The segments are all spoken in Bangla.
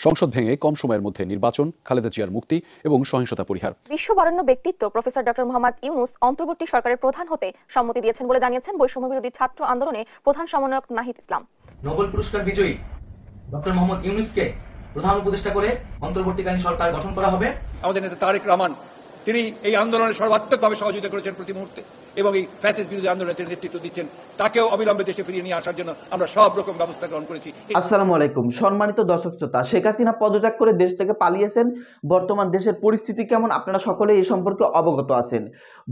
সংসদ ভেঙে কম সময়ের মধ্যে নির্বাচন, খালেদা জিয়ার মুক্তি এবং সহিংসতা পরিহার। বিশ্ববরেণ্য ব্যক্তিত্ব প্রফেসর ডক্টর মোহাম্মদ ইউনূস অন্তর্বর্তী সরকারের প্রধান হতে সম্মতি দিয়েছেন বলে জানিয়েছেন বৈষম্য বিরোধী ছাত্র আন্দোলনের প্রধান সমন্বয়ক নাহিদ ইসলাম। নোবেল পুরস্কার বিজয়ী ডক্টর মোহাম্মদ ইউনূসকে প্রধান উপদেষ্টা করে অন্তর্বর্তীকালীন সরকার গঠন করা হবে। আমাদের নেতা তারেক রহমান তিনি এই আন্দোলনে সর্বাত্মকভাবে সহযোগিতা করেছেন প্রতি মুহূর্তে, এবং এই ফ্যাসিস্ট বিরোধী আন্দোলনে তিনি নেতৃত্ব দিচ্ছেন। তাকেও অবিলম্বে দেশে ফিরিয়ে নিয়ে আসার জন্য আমরা সব রকম ব্যবস্থা গ্রহণ করেছি। আসসালামু আলাইকুম সম্মানিত দর্শক শ্রোতা, শেখ হাসিনা পদত্যাগ করে দেশ থেকে পালিয়েছেন। বর্তমান দেশের পরিস্থিতি কেমন আপনারা সকলে এই সম্পর্কে অবগত আছেন।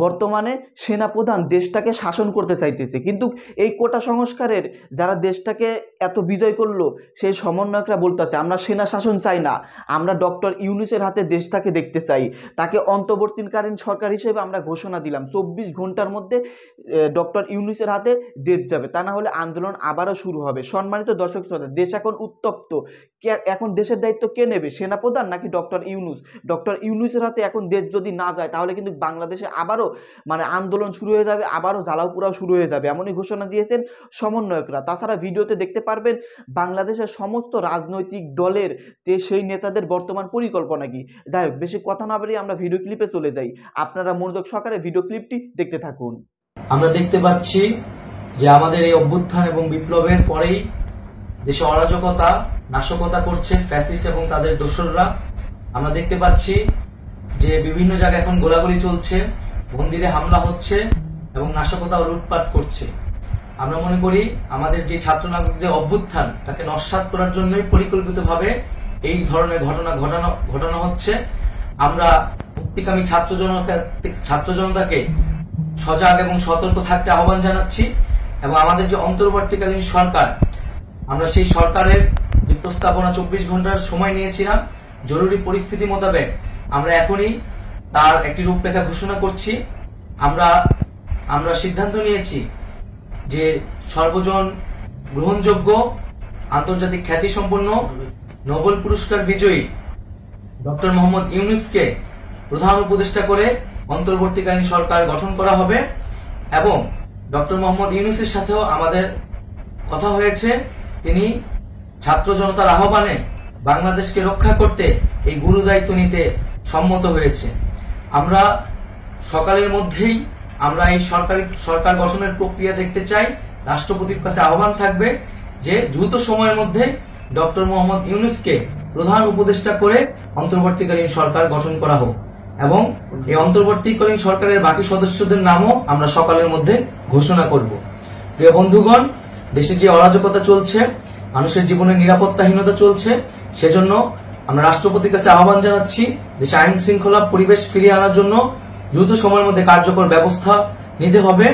বর্তমানে সেনাপ্রধান দেশটাকে শাসন করতে চাইতেছে, কিন্তু এই কোটা সংস্কারের যারা দেশটাকে এত বিজয় করলো সেই সমন্বয়করা বলতেছে আমরা সেনা শাসন চাই না, আমরা ডক্টর ইউনূসের হাতে দেশটাকে দেখতে চাই। তাকে অন্তর্বর্তীকালীন সরকার হিসেবে আমরা ঘোষণা দিলাম 24 ঘন্টার মধ্যে ডক্টর ইউনূসের হাতে দেশ যাবে, তা না হলে আন্দোলন আবারও শুরু হবে। সম্মানিত দর্শক শ্রোতা, দেশ এখন উত্তপ্ত। এখন দেশের দায়িত্ব কে নেবে, সেনাপ্রধান নাকি ডক্টর ইউনূস? ডক্টর ইউনূসের হাতে এখন দেশ যদি না যায় তাহলে কিন্তু বাংলাদেশে আবারও আন্দোলন শুরু হয়ে যাবে, আবারও জ্বালাও পোড়াও শুরু হয়ে যাবে, এমনই ঘোষণা দিয়েছেন সমন্বয়করা। তাছাড়া ভিডিওতে দেখতে পারবেন বাংলাদেশের সমস্ত রাজনৈতিক দলের সেই নেতাদের বর্তমান পরিকল্পনা কি। যাই হোক, বেশি কথা না বাড়িয়ে আমরা ভিডিও ক্লিপে চলে যাই। আপনারা মনোযোগ সহকারে ভিডিও ক্লিপটি দেখতে থাকুন। আমরা দেখতে পাচ্ছি যে আমাদের এই অভ্যুত্থান এবং বিপ্লবের পরেই দেশে অরাজকতা, নাশকতা করছে ফ্যাসিস্ট এবং তাদের দোসররা। আমরা দেখতে পাচ্ছি যে বিভিন্ন জায়গায় এখন গোলাগুলি চলছে, মন্দিরে হামলা হচ্ছে এবং নাশকতা ও লুটপাট করছে। আমরা মনে করি আমাদের যে ছাত্র নাগরিকদের অভ্যুত্থান তাকে নস্যাৎ করার জন্যই পরিকল্পিতভাবে এই ধরনের ঘটনা হচ্ছে। আমরা মুক্তিকামী ছাত্র জনতাকে সজাগ এবং সতর্ক থাকতে আহ্বান জানাচ্ছি, এবং আমাদের যে অন্তর্বর্তীকালীন সরকার, আমরা সেই সরকারের যে প্রস্তাবনা 24 ঘন্টার সময় নিয়েছিলাম, জরুরি পরিস্থিতি মোতাবেক আমরা এখনই তার একটি রূপরেখা ঘোষণা করছি। আমরা সিদ্ধান্ত নিয়েছি যে সর্বজন গ্রহণযোগ্য আন্তর্জাতিক খ্যাতিসম্পন্ন নোবেল পুরস্কার বিজয়ী ডক্টর মোহাম্মদ ইউনূসকে প্রধান উপদেষ্টা করে অন্তর্বর্তীকালীন সরকার গঠন করা হবে, এবং ডক্টর মোহাম্মদ ইউনূসের সাথেও আমাদের কথা হয়েছে। তিনি ছাত্র জনতার আহ্বানে বাংলাদেশকে রক্ষা করতে এই গুরু দায়িত্ব নিতে সম্মত হয়েছে। আমরা সকালের মধ্যেই আমরা এই সরকার গঠনের প্রক্রিয়া দেখতে চাই। রাষ্ট্রপতির কাছে আহ্বান থাকবে যে দ্রুত সময়ের মধ্যে ডক্টর মোহাম্মদ ইউনূসকে প্রধান উপদেষ্টা করে অন্তর্বর্তীকালীন সরকার গঠন করা হোক, এবং এই অন্তর্বর্তীকালীন সরকারের বাকি সদস্যদের নামও আমরা সকালের মধ্যে ঘোষণা করব। প্রিয় বন্ধুগণ, দেশে যে অরাজকতা চলছে, মানুষের জীবনের নিরাপত্তাহীনতা চলছে, সেজন্য আমরা রাষ্ট্রপতির কাছে আহ্বান জানাচ্ছি দেশে আইন শৃঙ্খলা পরিবেশ ফিরিয়ে আনার জন্য দ্রুত সময়ের মধ্যে কার্যকর ব্যবস্থা নিতে হবে,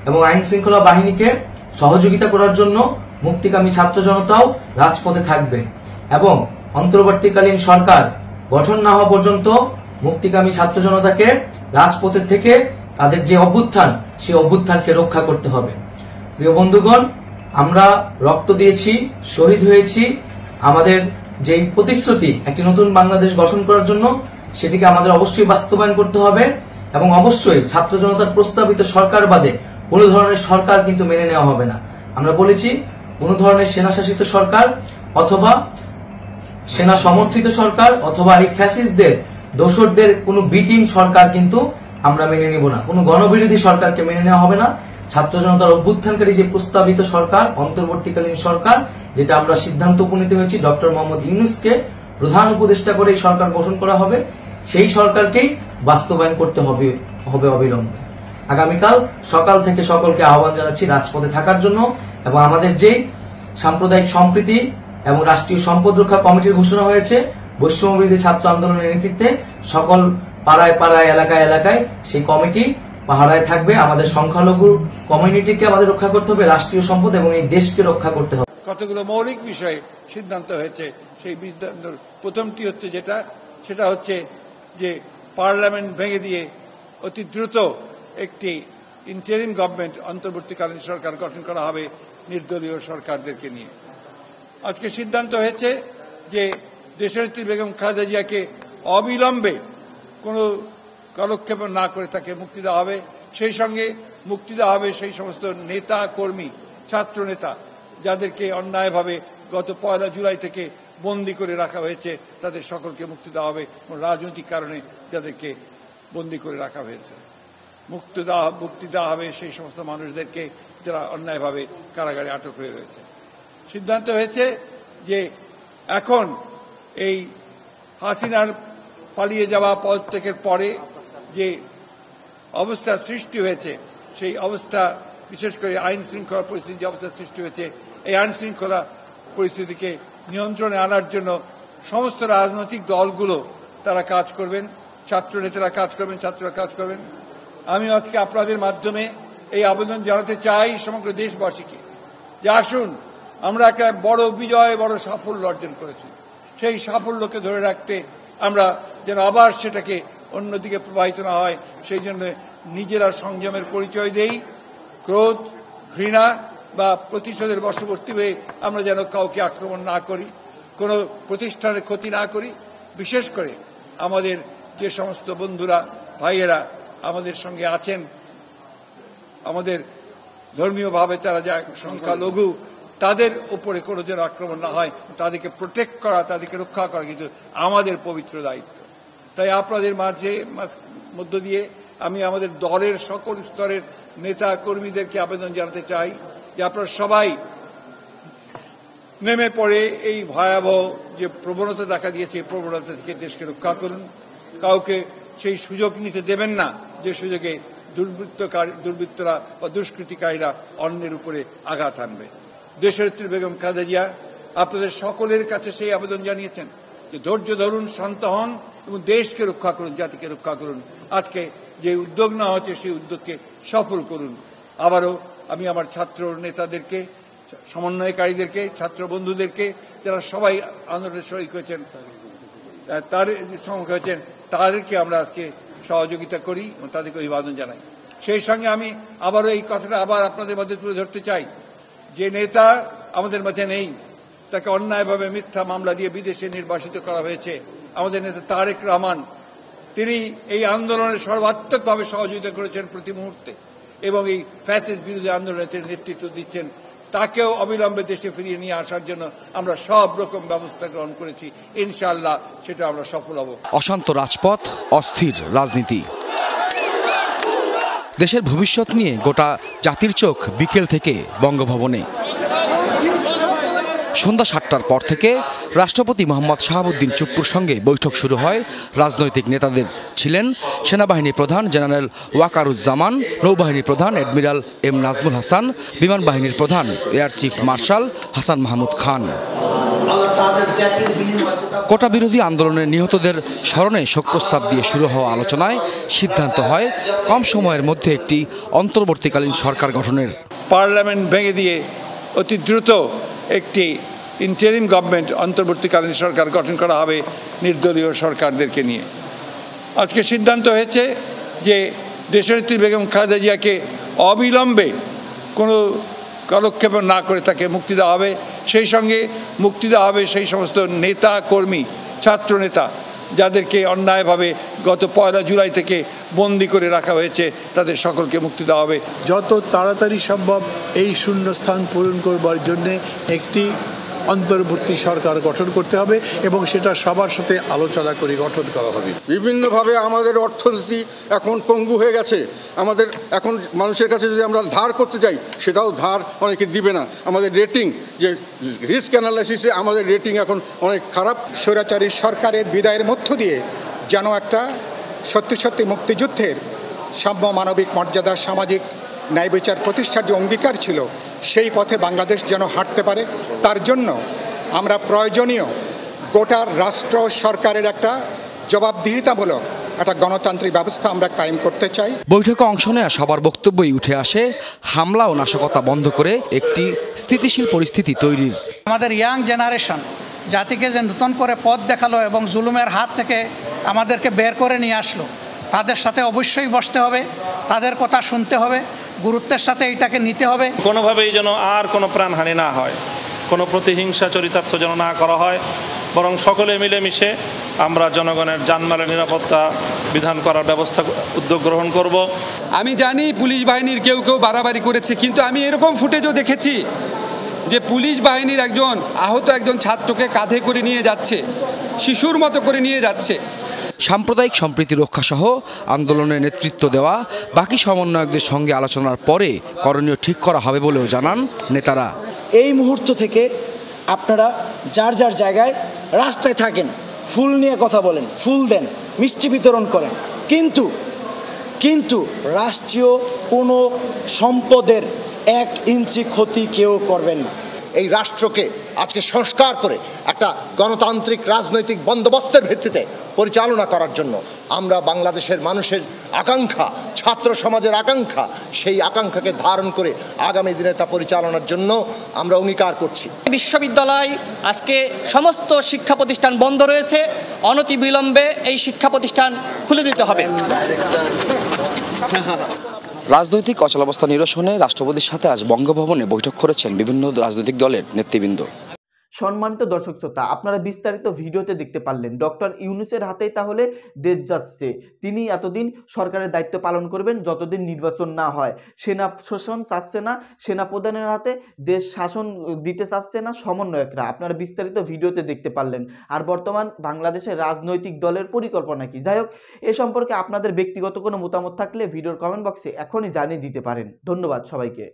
এবং আইন শৃঙ্খলা বাহিনীকে সহযোগিতা করার জন্য মুক্তিকামী ছাত্র জনতাও রাজপথে থাকবে, এবং অন্তর্বর্তীকালীন সরকার গঠন না হওয়া পর্যন্ত মুক্তিকামী ছাত্র জনতাকে রাজপথে থেকে তাদের যে অভ্যুত্থান, সেই অভ্যুত্থানকে রক্ষা করতে হবে। প্রিয় বন্ধুগণ, আমরা রক্ত দিয়েছি, শহীদ হয়েছি। আমাদের যে প্রতিশ্রুতি একটি নতুন বাংলাদেশ গঠন করার জন্য, সেটিকে আমাদের অবশ্যই বাস্তবায়ন করতে হবে, এবং অবশ্যই ছাত্র জনতার প্রস্তাবিত সরকার বাদে কোন ধরনের সরকার কিন্তু মেনে নেওয়া হবে না। আমরা বলেছি কোন ধরনের সেনা শাসিত সরকার অথবা সেনা সমর্থিত সরকার অথবা এই ফ্যাসিস্টদের দোসরদের কোন বি টিম সরকার কিন্তু আমরা মেনে নিব না। কোন গণবিরোধী সরকারকে মেনে নেওয়া হবে না। ছাত্র জনতার অভ্যুত্থানকারী যে প্রস্তাবিত সরকার, অন্তর্বর্তীকালীন সরকার, যেটা আমরা সিদ্ধান্ত উপনীত হয়েছি ডক্টর মোহাম্মদ ইউনূসকে প্রধান উপদেষ্টা করে এই সরকার গঠন করা হবে, সেই সরকারকেই বাস্তবায়ন করতে হবে অবিলম্বে। আগামীকাল সকাল থেকে সকলকে আহ্বান জানাচ্ছি রাজপথে থাকার জন্য, এবং আমাদের যে সাম্প্রদায়িক সম্প্রীতি এবং রাষ্ট্রীয় সম্পদ রক্ষা কমিটির ঘোষণা হয়েছে বৈষম্য বিরোধী ছাত্র আন্দোলনের নেতৃত্বে, সকল পাড়ায় পাড়ায় এলাকায় এলাকায় সেই কমিটি পাহারায় থাকবে। আমাদের সংখ্যালঘু কমিউনিটিকে আমাদের রক্ষা করতে হবে, রাষ্ট্রীয় সম্পদ এবং এই দেশকে রক্ষা করতে হবে। কতগুলো মৌলিক বিষয়ে সিদ্ধান্ত হয়েছে। সেই প্রথমটি হচ্ছে সেটা হচ্ছে যে পার্লামেন্ট ভেঙে দিয়ে অতি দ্রুত একটি ইন্টারিম গভর্নমেন্ট, অন্তর্বর্তীকালীন সরকার গঠন করা হবে নির্দলীয় সরকারদেরকে নিয়ে। আজকে সিদ্ধান্ত হয়েছে যে দেশনেত্রী বেগম খালেদা জিয়াকে অবিলম্বে কোনো কালক্ষেপ না করে তাকে মুক্তি দেওয়া হবে। সেই সঙ্গে মুক্তি দেওয়া হবে সেই সমস্ত নেতা কর্মী, ছাত্র নেতা যাদেরকে অন্যায়ভাবে গত 1 জুলাই থেকে বন্দি করে রাখা হয়েছে তাদের সকলকে মুক্তি দেওয়া হবে। রাজনৈতিক কারণে যাদেরকে বন্দি করে রাখা হয়েছে মুক্তি দেওয়া হবে সেই সমস্ত মানুষদেরকে যারা অন্যায়ভাবে কারাগারে আটক হয়ে রয়েছে। সিদ্ধান্ত হয়েছে যে এখন এই হাসিনার পালিয়ে যাওয়া পদত্যাগের পরে যে অবস্থা সৃষ্টি হয়েছে সেই অবস্থা, বিশেষ করে আইন শৃঙ্খলা পরিস্থিতি যে অবস্থা সৃষ্টি হয়েছে, এই আইন শৃঙ্খলা পরিস্থিতিকে নিয়ন্ত্রণে আনার জন্য সমস্ত রাজনৈতিক দলগুলো তারা কাজ করবেন, ছাত্র নেতারা কাজ করবেন, ছাত্ররা কাজ করবেন। আমি আজকে আপনাদের মাধ্যমে এই আবেদন জানাতে চাই সমগ্র দেশবাসীকে যে আসুন, আমরা একটা বড় বিজয়, বড় সাফল্য অর্জন করেছি। সেই সাফল্যকে ধরে রাখতে আমরা যেন আবার সেটাকে অন্যদিকে প্রবাহিত না হয় সেই জন্য নিজেরা সংযমের পরিচয় দেই। ক্রোধ, ঘৃণা বা প্রতিশোধের বশবর্তী হয়ে আমরা যেন কাউকে আক্রমণ না করি, কোনো প্রতিষ্ঠানের ক্ষতি না করি। বিশেষ করে আমাদের যে সমস্ত বন্ধুরা, ভাইয়েরা আমাদের সঙ্গে আছেন, আমাদের ধর্মীয়ভাবে তারা যা সংখ্যালঘু, তাদের উপরে কোনো যেন আক্রমণ না হয়, তাদেরকে প্রোটেক্ট করা, তাদেরকে রক্ষা করা কিন্তু আমাদের পবিত্র দায়িত্ব। তাই আপনাদের মধ্য দিয়ে আমি আমাদের দলের সকল স্তরের নেতা কর্মীদেরকে আবেদন জানাতে চাই যে আপনারা সবাই নেমে পড়ে এই ভয়াবহ যে প্রবণতা দেখা দিয়েছে, এই প্রবণতা থেকে দেশকে রক্ষা করুন। কাউকে সেই সুযোগ নিতে দেবেন না যে সুযোগে দুর্বৃত্তরা বা দুষ্কৃতিকারীরা অন্যের উপরে আঘাত আনবে। দেশনেত্রী বেগম খালেদা জিয়া আপনাদের সকলের কাছে সেই আবেদন জানিয়েছেন যে ধৈর্য ধরুন, শান্ত হন এবং দেশকে রক্ষা করুন, জাতিকে রক্ষা করুন। আজকে যে উদ্যোগ নেওয়া হচ্ছে সেই উদ্যোগকে সফল করুন। আবারও আমি আমার ছাত্র নেতাদেরকে, সমন্বয়কারীদেরকে, ছাত্র বন্ধুদেরকে যারা সবাই আন্দোলনে শরিক হয়েছেন, তাদেরকে আমরা আজকে সহযোগিতা করি এবং তাদেরকে অভিবাদন জানাই। সেই সঙ্গে আমি আবারও এই কথাটা আবার আপনাদের মধ্যে তুলে ধরতে চাই, যে নেতা আমাদের মাঝে নেই, তাকে অন্যায়ভাবে মিথ্যা মামলা দিয়ে বিদেশে নির্বাসিত করা হয়েছে, আমাদের নেতা তারেক রহমান, তিনি এই আন্দোলনে সর্বাত্মকভাবে সহযোগিতা করেছেন প্রতি মুহূর্তে এবং এই ফ্যাসিস্ট বিরোধী আন্দোলনে তিনি নেতৃত্ব দিচ্ছেন। তাকেও অবিলম্বে দেশে ফিরিয়ে নিয়ে আসার জন্য আমরা সব রকম ব্যবস্থা গ্রহণ করেছি। ইনশাআল্লাহ সেটা আমরা সফল হব। অশান্ত রাজপথ, অস্থির রাজনীতি, দেশের ভবিষ্যৎ নিয়ে গোটা জাতির চোখ বিকেল থেকে বঙ্গভবনে। সন্ধ্যা ৭টার পর থেকে রাষ্ট্রপতি মোহাম্মদ শাহাবুদ্দিন চুপ্পুর সঙ্গে বৈঠক শুরু হয় রাজনৈতিক নেতাদের। ছিলেন সেনাবাহিনী প্রধান জেনারেল ওয়াকারুজ্জামান, নৌবাহিনী প্রধান অ্যাডমিরাল এম নাজমুল হাসান, বিমান বাহিনীর প্রধান air chief marshal Hasan Mahmud Khan. Quota বিরোধী আন্দোলনের নিহতদের স্মরণে শোক প্রস্তাব দিয়ে শুরু হওয়া আলোচনায় সিদ্ধান্ত হয় কম সময়ের মধ্যে একটি অন্তর্বর্তীকালীন সরকার গঠনের। পার্লামেন্ট ভেঙে দিয়ে অতি দ্রুত একটি ইন্টারিম গভর্নমেন্ট, অন্তর্বর্তীকালীন সরকার গঠন করা হবে নির্দলীয় সরকারদেরকে নিয়ে। আজকে সিদ্ধান্ত হয়েছে যে দেশনেত্রী বেগম খালেদা জিয়াকে অবিলম্বে কোনো কালক্ষেপ না করে তাকে মুক্তি দেওয়া হবে। সেই সঙ্গে মুক্তি দেওয়া হবে সেই সমস্ত নেতা কর্মী, ছাত্র নেতা যাদেরকে অন্যায়ভাবে গত 1 জুলাই থেকে বন্দি করে রাখা হয়েছে, তাদের সকলকে মুক্তি দেওয়া হবে। যত তাড়াতাড়ি সম্ভব এই শূন্যস্থান পূরণ করবার জন্যে একটি অন্তর্বর্তী সরকার গঠন করতে হবে এবং সেটা সবার সাথে আলোচনা করে গঠন করা হবে। বিভিন্নভাবে আমাদের অর্থনীতি এখন পঙ্গু হয়ে গেছে। আমাদের এখন মানুষের কাছে যদি আমরা ধার করতে যাই, সেটাও ধার অনেকে দিবে না। আমাদের রেটিং, যে রিস্ক অ্যানালাইসিসে আমাদের রেটিং এখন অনেক খারাপ। স্বৈরাচারী সরকারের বিদায়ের মধ্য দিয়ে যেন একটা সত্যি সত্যি মুক্তিযুদ্ধের সাম্য, মানবিক মর্যাদা, সামাজিক ন্যায় বিচার প্রতিষ্ঠার যে অঙ্গীকার ছিল, সেই পথে বাংলাদেশ যেন হাঁটতে পারে, তার জন্য আমরা প্রয়োজনীয় গোটা রাষ্ট্র সরকারের একটা জবাবদিহিতামূলক একটা গণতান্ত্রিক ব্যবস্থা আমরা কায়েম করতে চাই। বৈঠকে অংশ নেওয়া সবার বক্তব্যই উঠে আসে হামলা ও নাশকতা বন্ধ করে একটি স্থিতিশীল পরিস্থিতি তৈরির। আমাদের ইয়াং জেনারেশন জাতিকে যে নতুন করে পথ দেখালো এবং জুলুমের হাত থেকে আমাদেরকে বের করে নিয়ে আসলো, তাদের সাথে অবশ্যই বসতে হবে, তাদের কথা শুনতে হবে, গুরুত্বের সাথে এটাকে নিতে হবে। কোনোভাবেই যেন আর কোনো প্রাণহানি না হয়, কোনো প্রতিহিংসা চরিতার্থ যেন না করা হয়, বরং সকলে মিলেমিশে আমরা জনগণের জানমালের নিরাপত্তা বিধান করার ব্যবস্থা উদ্যোগ গ্রহণ করব। আমি জানি পুলিশ বাহিনীর কেউ কেউ বাড়াবাড়ি করেছে, কিন্তু আমি এরকম ফুটেজও দেখেছি যে পুলিশ বাহিনীর একজন আহত একজন ছাত্রকে কাঁধে করে নিয়ে যাচ্ছে, শিশুর মতো করে নিয়ে যাচ্ছে। সাম্প্রদায়িক সম্প্রীতি রক্ষাসহ আন্দোলনের নেতৃত্ব দেওয়া বাকি সমন্বয়কদের সঙ্গে আলোচনার পরে করণীয় ঠিক করা হবে বলেও জানান নেতারা। এই মুহূর্ত থেকে আপনারা যার যার জায়গায় রাস্তায় থাকেন, ফুল নিয়ে কথা বলেন, ফুল দেন, মিষ্টি বিতরণ করেন, কিন্তু রাষ্ট্রীয় কোনো সম্পদের 1 ইঞ্চি ক্ষতি কেউ করবেন না। এই রাষ্ট্রকে আজকে সংস্কার করে একটা গণতান্ত্রিক রাজনৈতিক বন্দোবস্তের ভিত্তিতে পরিচালনা করার জন্য আমরা বাংলাদেশের মানুষের আকাঙ্ক্ষা, ছাত্র সমাজের আকাঙ্ক্ষা, সেই আকাঙ্ক্ষাকে ধারণ করে আগামী দিনে তা পরিচালনার জন্য আমরা অঙ্গীকার করছি। বিশ্ববিদ্যালয় আজকে সমস্ত শিক্ষা প্রতিষ্ঠান বন্ধ রয়েছে, অনতিবিলম্বে এই শিক্ষা প্রতিষ্ঠান খুলে দিতে হবে। রাজনৈতিক অচলাবস্থা নিরসনে রাষ্ট্রপতির সাথে আজ বঙ্গভবনে বৈঠক করেছেন বিভিন্ন রাজনৈতিক দলের নেতৃবৃন্দ। সম্মানিত দর্শক শ্রোতা, আপনারা বিস্তারিত ভিডিওতে দেখতে পারলেন ডক্টর ইউনূসের হাতেই তাহলে দেশ যাচ্ছে। তিনি এতদিন সরকারের দায়িত্ব পালন করবেন যতদিন নির্বাচন না হয়। সেনা শাসন চাচ্ছে না, সেনা প্রধানের হাতে দেশ শাসন দিতে চাচ্ছে না সমন্বয়করা। আপনারা বিস্তারিত ভিডিওতে দেখতে পারলেন। আর বর্তমান বাংলাদেশের রাজনৈতিক দলের পরিকল্পনা কি? যাই হোক, এ সম্পর্কে আপনাদের ব্যক্তিগত কোনো মতামত থাকলে ভিডিওর কমেন্ট বক্সে এখনই জানিয়ে দিতে পারেন। ধন্যবাদ সবাইকে।